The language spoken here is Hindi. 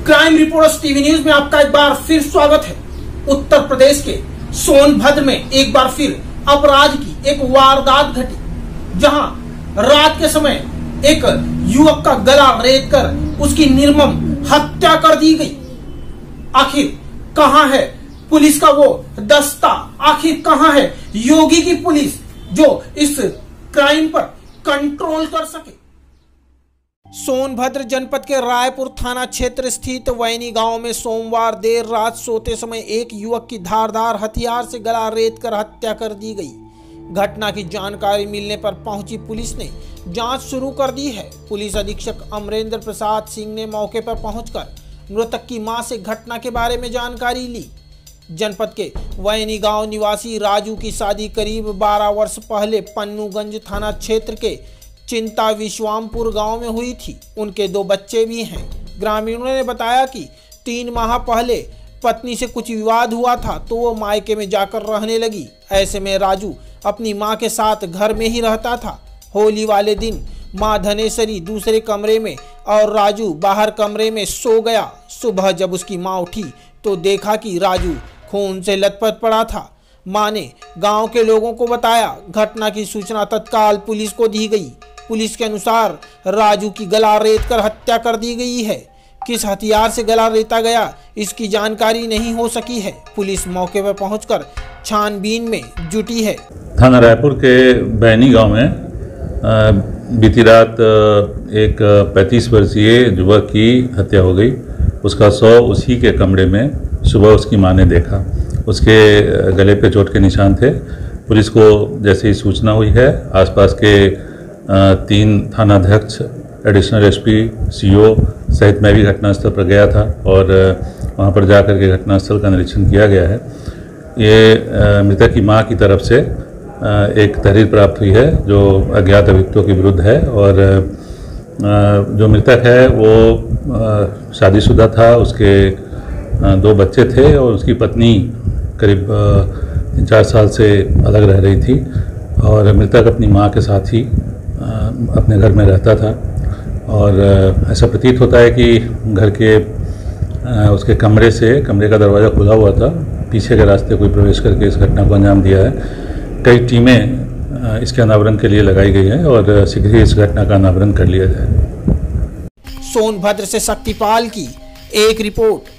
क्राइम रिपोर्टर्स टीवी न्यूज में आपका एक बार फिर स्वागत है। उत्तर प्रदेश के सोनभद्र में एक बार फिर अपराध की एक वारदात घटी, जहां रात के समय एक युवक का गला रेत कर उसकी निर्मम हत्या कर दी गई। आखिर कहां है पुलिस का वो दस्ता, आखिर कहां है योगी की पुलिस जो इस क्राइम पर कंट्रोल कर सके। सोनभद्र जनपद के रायपुर थाना क्षेत्र स्थित वैनी गांव में सोमवार देर रात सोते समय एक युवक की धारदार हथियार से गला रेत कर हत्या कर दी गई। घटना की जानकारी मिलने पर पहुंची पुलिस ने जांच शुरू कर दी है। पुलिस अधीक्षक अमरेंद्र प्रसाद सिंह ने मौके पर पहुंचकर मृतक की मां से घटना के बारे में जानकारी ली। जनपद के वैनी गांव निवासी राजू की शादी करीब 12 वर्ष पहले पन्नूगंज थाना क्षेत्र के चिंता विश्वामपुर गांव में हुई थी। उनके 2 बच्चे भी हैं। ग्रामीणों ने बताया कि 3 माह पहले पत्नी से कुछ विवाद हुआ था तो वो मायके में जाकर रहने लगी। ऐसे में राजू अपनी मां के साथ घर में ही रहता था। होली वाले दिन मां धनेश्वरी दूसरे कमरे में और राजू बाहर कमरे में सो गया। सुबह जब उसकी मां उठी तो देखा कि राजू खून से लथपथ पड़ा था। मां ने गांव के लोगों को बताया। घटना की सूचना तत्काल पुलिस को दी गई। पुलिस के अनुसार राजू की गला रेत कर हत्या कर दी गई है। किस हथियार से गला रेता गया इसकी जानकारी नहीं हो सकी है। पुलिस मौके पर पहुंचकर छानबीन में जुटी है। थाना रायपुर के बैनी गांव में बीती रात एक 35 वर्षीय युवक की हत्या हो गई। उसका शव उसी के कमरे में सुबह उसकी मां ने देखा। उसके गले पे चोट के निशान थे। पुलिस को जैसे ही सूचना हुई है, आसपास के 3 थानाध्यक्ष, एडिशनल एसपी, सीओ सहित मैं भी घटनास्थल पर गया था और वहां पर जाकर के घटनास्थल का निरीक्षण किया गया है। ये मृतक की मां की तरफ से एक तहरीर प्राप्त हुई है जो अज्ञात अभियुक्तों के विरुद्ध है। और जो मृतक है वो शादीशुदा था, उसके 2 बच्चे थे और उसकी पत्नी करीब 3-4 साल से अलग रह रही थी और मृतक अपनी मां के साथ ही अपने घर में रहता था। और ऐसा प्रतीत होता है कि घर के उसके कमरे का दरवाज़ा खुला हुआ था। पीछे के रास्ते कोई प्रवेश करके इस घटना को अंजाम दिया है। कई टीमें इसके अनावरण के लिए लगाई गई हैं और शीघ्र ही इस घटना का अनावरण कर लिया जाए। सोनभद्र से शक्तिपाल की एक रिपोर्ट।